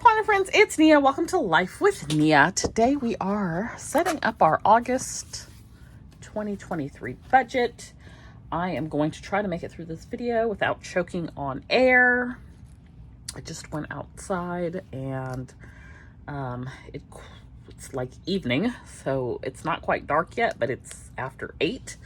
Hi friends, it's Nia. Welcome to Life with Nia. Today we are setting up our August 2023 budget. I am going to try to make it through this video without choking on air. I just went outside and it's like evening, so it's not quite dark yet, but it's after 8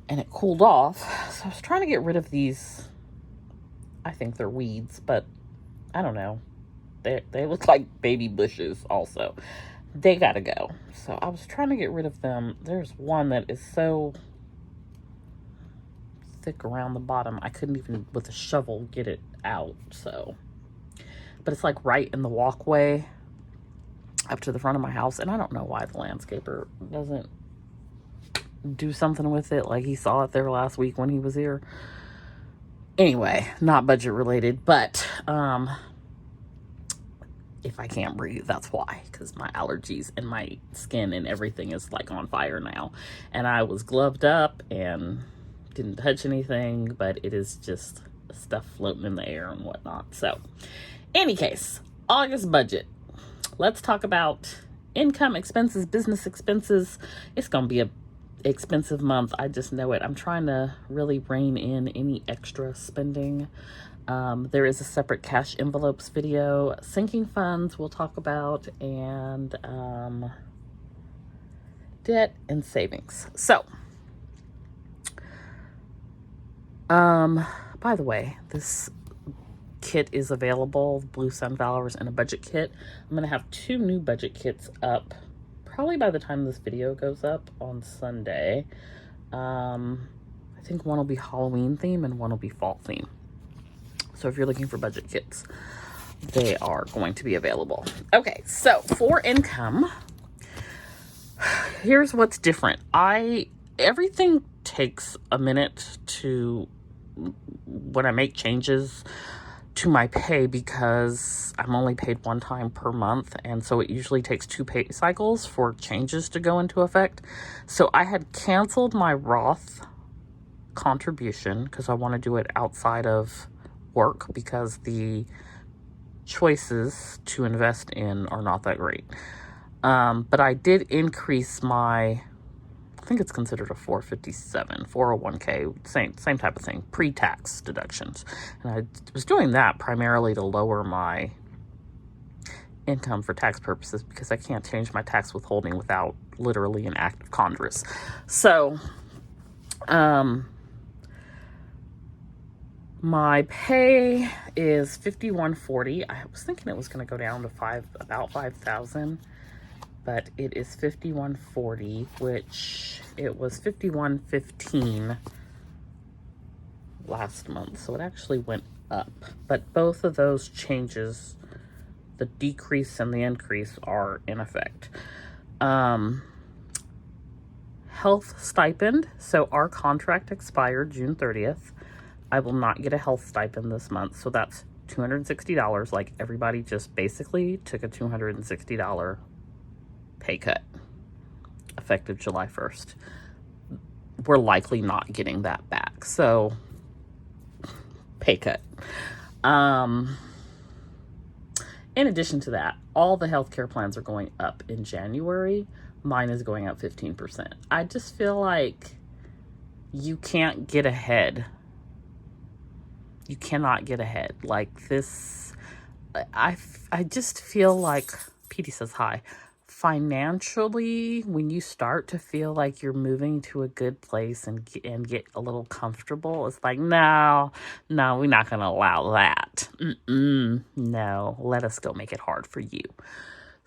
and it cooled off. So I was trying to get rid of these, I think they're weeds, but I don't know. They look like baby bushes also. They gotta go. So I was trying to get rid of them. There's one that is so thick around the bottom, I couldn't even with a shovel get it out. So, but it's like right in the walkway up to the front of my house. And I don't know why the landscaper doesn't do something with it. Like he saw it there last week when he was here. Anyway, not budget related, but if I can't breathe, that's why, because my allergies and my skin and everything is like on fire now. And I was gloved up and didn't touch anything, but it is just stuff floating in the air and whatnot. So, any case, August budget. Let's talk about income, expenses, business expenses. It's going to be a expensive month. I just know it. I'm trying to really rein in any extra spending. There is a separate cash envelopes video, sinking funds we'll talk about, and debt and savings. So, by the way, this kit is available, Blue Sunflowers and a budget kit. I'm going to have 2 new budget kits up, probably by the time this video goes up on Sunday. I think one will be Halloween theme and one will be fall theme. So if you're looking for budget kits, they are going to be available. Okay, so for income, here's what's different. Everything takes a minute to, when I make changes to my pay, because I'm only paid one time per month, and so it usually takes 2 pay cycles for changes to go into effect. So I had canceled my Roth contribution because I want to do it outside of work, because the choices to invest in are not that great. But I did increase my, I think it's considered a 401k, same type of thing, pre-tax deductions. And I was doing that primarily to lower my income for tax purposes, because I can't change my tax withholding without literally an act of Congress. So, my pay is $51.40. I was thinking it was going to go down to about $5,000, but it is $51.40, which it was $51.15 last month. So it actually went up. But both of those changes, the decrease and the increase, are in effect. Health stipend. So our contract expired June 30th. I will not get a health stipend this month, so that's $260. Like, everybody just basically took a $260 pay cut effective July 1st. We're likely not getting that back, so pay cut. In addition to that, all the healthcare plans are going up in January. Mine is going up 15%. I just feel like you can't get ahead. You cannot get ahead like this. I just feel like, Petey says hi, financially, when you start to feel like you're moving to a good place and get a little comfortable, it's like, no, we're not going to allow that. No, let us go make it hard for you.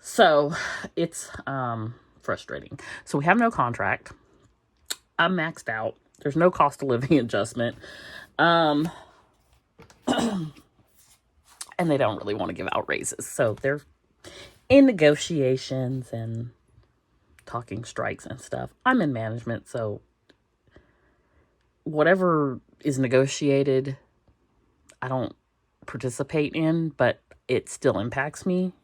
So it's frustrating. So we have no contract. I'm maxed out. There's no cost of living adjustment. And they don't really want to give out raises. So they're in negotiations and talking strikes and stuff. I'm in management, so whatever is negotiated, I don't participate in, but it still impacts me.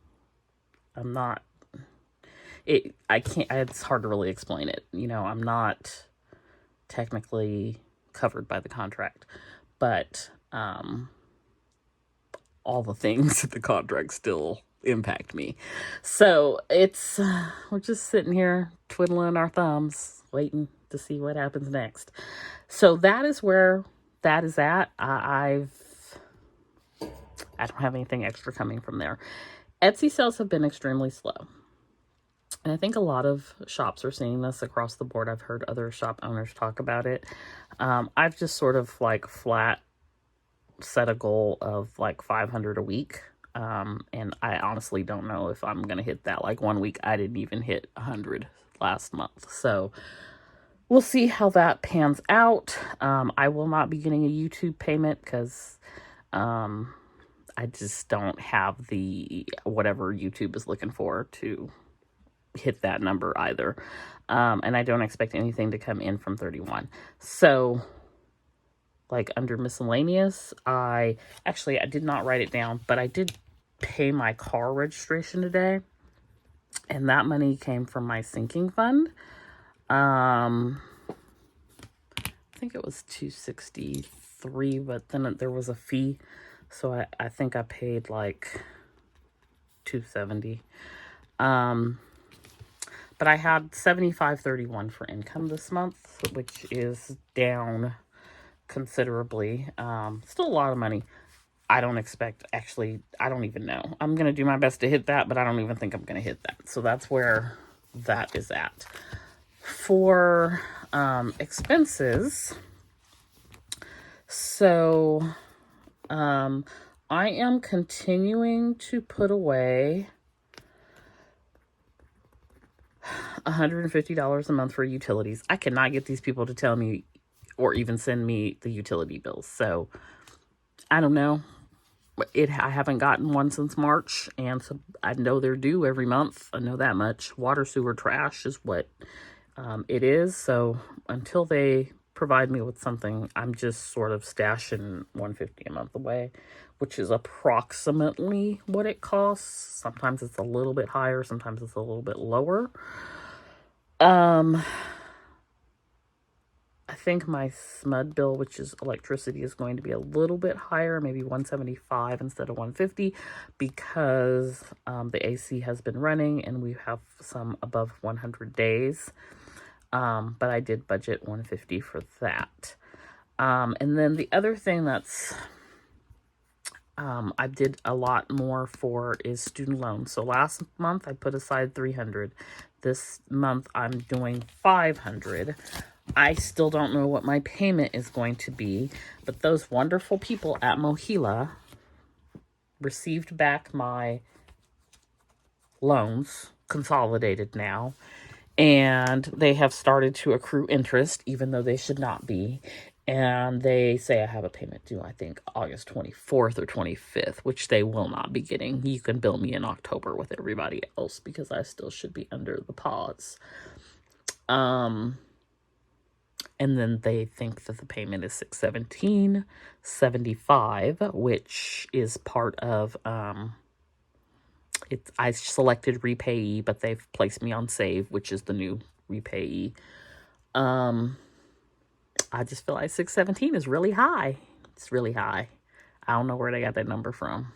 It's hard to really explain it. I'm not technically covered by the contract, but all the things that the contract still impact me. So it's, we're just sitting here twiddling our thumbs, waiting to see what happens next. So that is where that is at. I don't have anything extra coming from there. Etsy sales have been extremely slow. And I think a lot of shops are seeing this across the board. I've heard other shop owners talk about it. I've just sort of like flat set a goal of like 500 a week. And I honestly don't know if I'm going to hit that. Like one week I didn't even hit 100 last month. So we'll see how that pans out. I will not be getting a YouTube payment because I just don't have the whatever YouTube is looking for to hit that number either. And I don't expect anything to come in from 31. So like under miscellaneous, I did not write it down, but I did pay my car registration today. And that money came from my sinking fund. I think it was $263, but then there was a fee. So I think I paid like $270. But I had $75.31 for income this month, which is down considerably. Still a lot of money. I don't even know. I'm going to do my best to hit that, but I don't even think I'm going to hit that. So that's where that is at. For expenses, so I am continuing to put away $150 a month for utilities. I cannot get these people to tell me or even send me the utility bills. So I don't know. I haven't gotten one since March, and so I know they're due every month. I know that much. Water, sewer, trash is what it is. So until they provide me with something, I'm just sort of stashing $150 a month away, which is approximately what it costs. Sometimes it's a little bit higher, sometimes it's a little bit lower. I think my SMUD bill, which is electricity, is going to be a little bit higher, maybe $175 instead of $150, because the AC has been running and we have some above 100 days. But I did budget $150 for that. And then the other thing that's I did a lot more for is student loans. So last month I put aside $300. This month I'm doing $500. I still don't know what my payment is going to be, but those wonderful people at Mohila received back my loans, consolidated now, and they have started to accrue interest, even though they should not be. And they say I have a payment due, I think, August 24th or 25th, which they will not be getting. You can bill me in October with everybody else because I still should be under the pause. And then they think that the payment is $617.75, which is part of, I selected repayee, but they've placed me on save, which is the new repayee. I just feel like 617 is really high. It's really high. I don't know where they got that number from.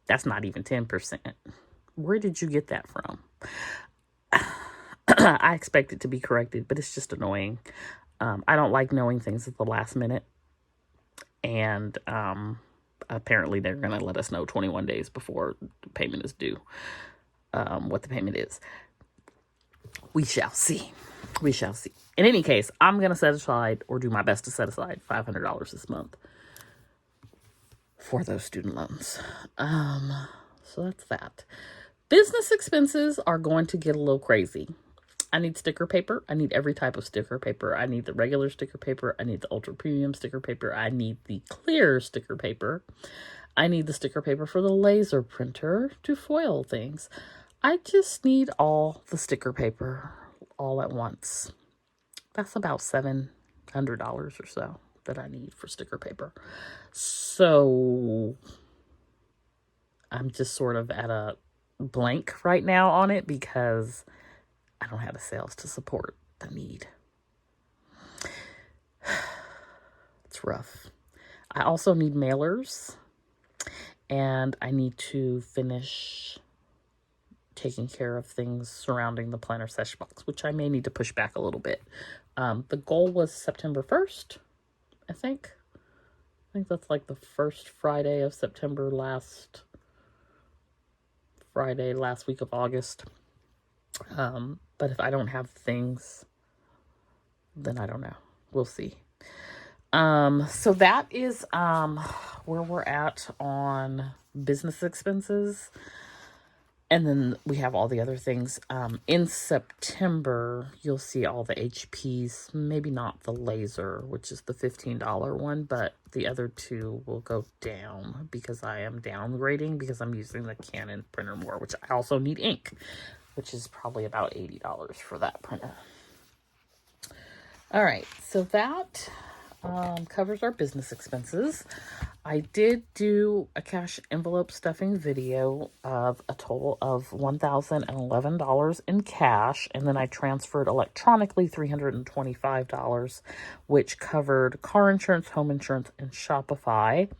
That's not even 10%. Where did you get that from? I expect it to be corrected, but it's just annoying. I don't like knowing things at the last minute. And apparently they're going to let us know 21 days before the payment is due what the payment is. We shall see. We shall see. In any case, I'm going to set aside, or do my best to set aside, $500 this month for those student loans. So that's that. Business expenses are going to get a little crazy. I need sticker paper. I need every type of sticker paper. I need the regular sticker paper. I need the ultra premium sticker paper. I need the clear sticker paper. I need the sticker paper for the laser printer to foil things. I just need all the sticker paper all at once. That's about $700 or so that I need for sticker paper. So I'm just sort of at a blank right now on it because I don't have the sales to support the need. It's rough. I also need mailers. And I need to finish taking care of things surrounding the planner sesh box, which I may need to push back a little bit. The goal was September 1st, I think. I think that's like the first Friday of September, last week of August. But if I don't have things, then I don't know. We'll see. So that is where we're at on business expenses. And then we have all the other things. In September, you'll see all the HPs, maybe not the laser, which is the $15 one, but the other two will go down because I am downgrading because I'm using the Canon printer more, which I also need ink, which is probably about $80 for that printer. All right, so that covers our business expenses. I did do a cash envelope stuffing video of a total of $1,011 in cash, and then I transferred electronically $325, which covered car insurance, home insurance, and Shopify,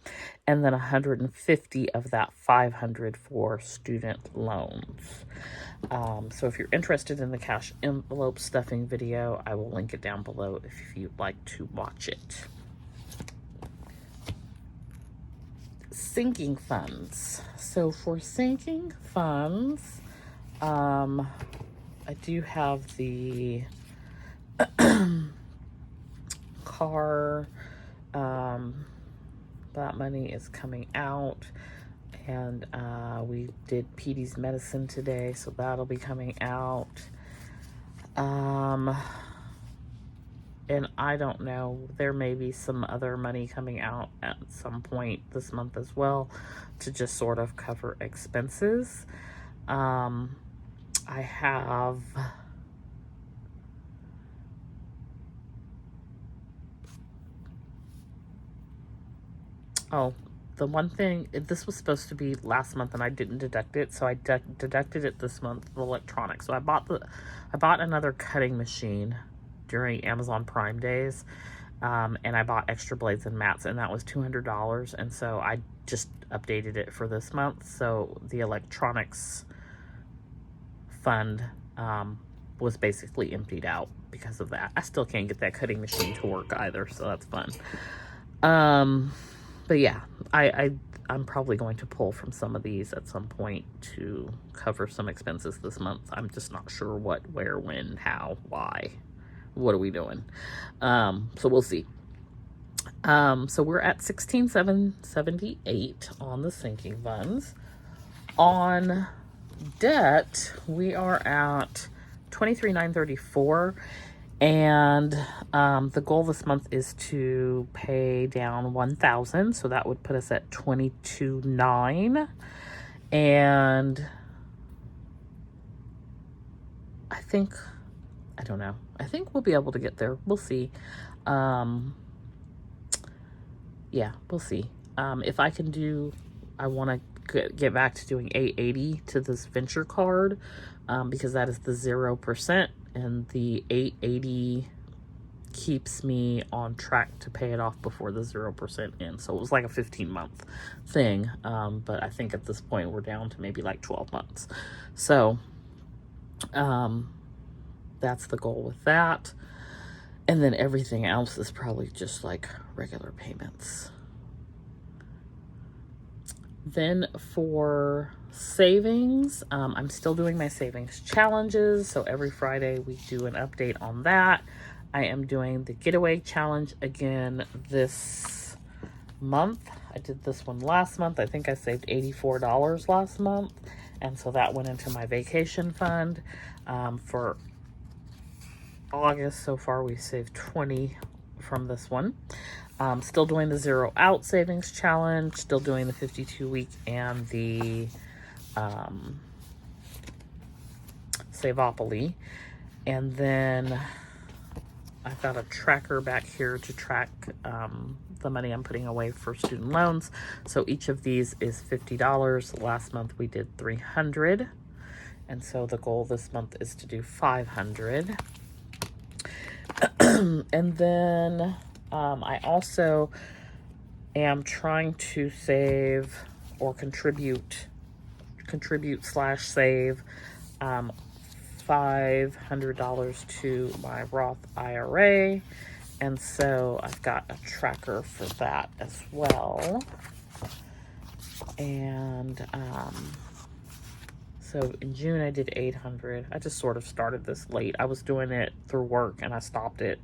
and then $150 of that $500 for student loans. So if you're interested in the cash envelope stuffing video, I will link it down below if you'd like to watch it. Sinking funds. So for sinking funds, I do have the car, that money is coming out, and we did Petey's medicine today, so that'll be coming out. And I don't know, there may be some other money coming out at some point this month as well to just sort of cover expenses. I have the one thing, this was supposed to be last month and I didn't deduct it, so I deducted it this month, the electronics. So I bought another cutting machine during Amazon Prime days, and I bought extra blades and mats, and that was $200, and so I just updated it for this month. So the electronics fund was basically emptied out because of that. I still can't get that cutting machine to work either, so that's fun. But yeah, I'm probably going to pull from some of these at some point to cover some expenses this month. I'm just not sure what, where, when, how, why. What are we doing? So we'll see. So we're at $16,778 on the sinking funds. On debt, we are at $23,934, and the goal this month is to pay down $1,000, so that would put us at $22,900, and I don't know. I think we'll be able to get there. We'll see. Yeah, we'll see. If I can do, I want to get back to doing $880 to this venture card, because that is the 0%, and the $880 keeps me on track to pay it off before the 0% ends. So it was like a 15-month thing, but I think at this point we're down to maybe like 12 months. So, that's the goal with that. And then everything else is probably just like regular payments. Then for savings, I'm still doing my savings challenges. So every Friday we do an update on that. I am doing the getaway challenge again this month. I did this one last month. I think I saved $84 last month. And so that went into my vacation fund. For August so far, we saved $20 from this one. Still doing the 0 out savings challenge, still doing the 52-week and the Saveopoly. And then I've got a tracker back here to track the money I'm putting away for student loans. So each of these is $50. Last month we did $300. And so the goal this month is to do $500. And then I also am trying to save or contribute / save $500 to my Roth IRA. And so I've got a tracker for that as well. And so in June I did 800. I just sort of started this late. I was doing it through work and I stopped it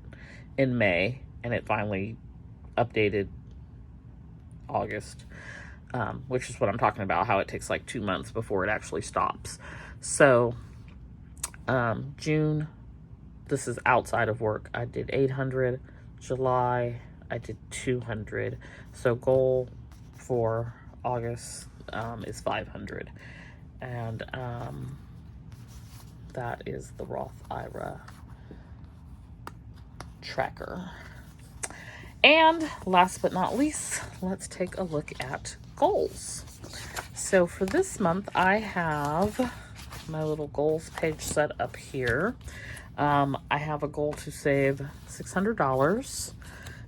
in May, and it finally updated August, which is what I'm talking about, how it takes like 2 months before it actually stops. So June, this is outside of work, I did 800. July, I did 200. So goal for August is 500. And that is the Roth IRA tracker. And last but not least, let's take a look at goals. So for this month, I have my little goals page set up here. I have a goal to save $600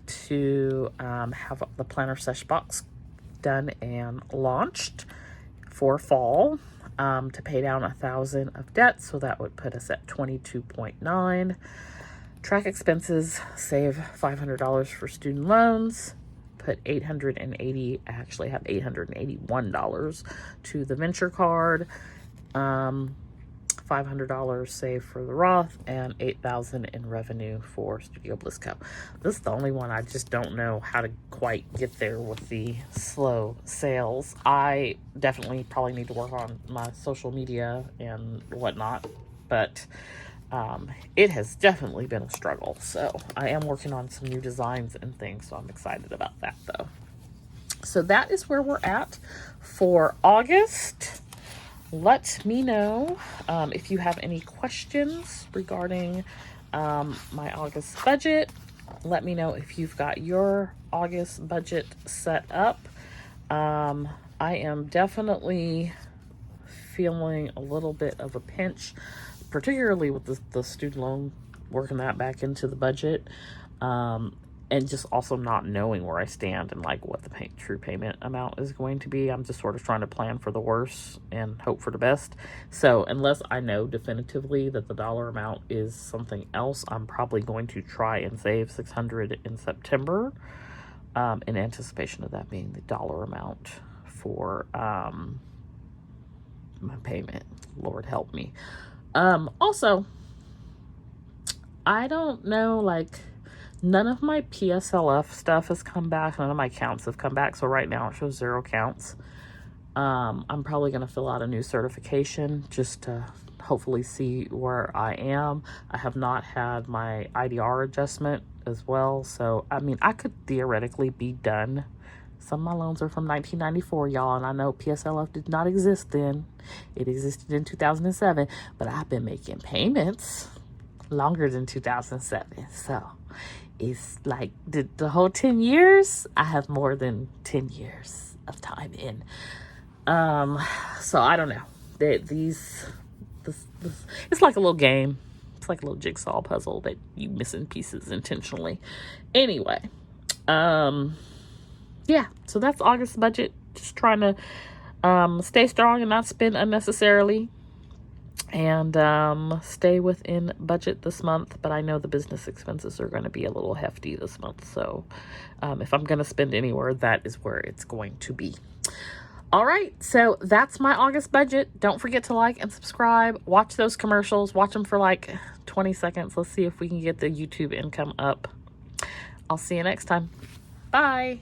to have the planner sesh box done and launched for fall, to pay down $1,000 of debt. So that would put us at 22.9. Track expenses, save $500 for student loans, put $880, I actually have $881 to the venture card, $500 saved for the Roth, and $8,000 in revenue for Studio Bliss Co. This is the only one I just don't know how to quite get there with the slow sales. I definitely probably need to work on my social media and whatnot, but it has definitely been a struggle. So I am working on some new designs and things, so I'm excited about that though. So that is where we're at for August. Let me know if you have any questions regarding my August budget. Let me know if you've got your August budget set up. I am definitely feeling a little bit of a pinch, particularly with the student loan, working that back into the budget, and just also not knowing where I stand and like what the true payment amount is going to be. I'm just sort of trying to plan for the worst and hope for the best. So unless I know definitively that the dollar amount is something else, I'm probably going to try and save $600 in September, in anticipation of that being the dollar amount for my payment. Lord help me. Also, I don't know, like, none of my PSLF stuff has come back. None of my counts have come back. So right now it shows 0 counts. I'm probably going to fill out a new certification just to hopefully see where I am. I have not had my IDR adjustment as well. So, I mean, I could theoretically be done. Some of my loans are from 1994, y'all, and I know PSLF did not exist then. It existed in 2007, but I've been making payments longer than 2007. So it's like the whole 10 years, I have more than 10 years of time in. So I don't know. This it's like a little game. It's like a little jigsaw puzzle that you missing pieces intentionally. Anyway, yeah, so that's August budget. Just trying to stay strong and not spend unnecessarily, and stay within budget this month. But I know the business expenses are going to be a little hefty this month. So if I'm going to spend anywhere, that is where it's going to be. All right, so that's my August budget. Don't forget to like and subscribe. Watch those commercials. Watch them for like 20 seconds. Let's see if we can get the YouTube income up. I'll see you next time. Bye.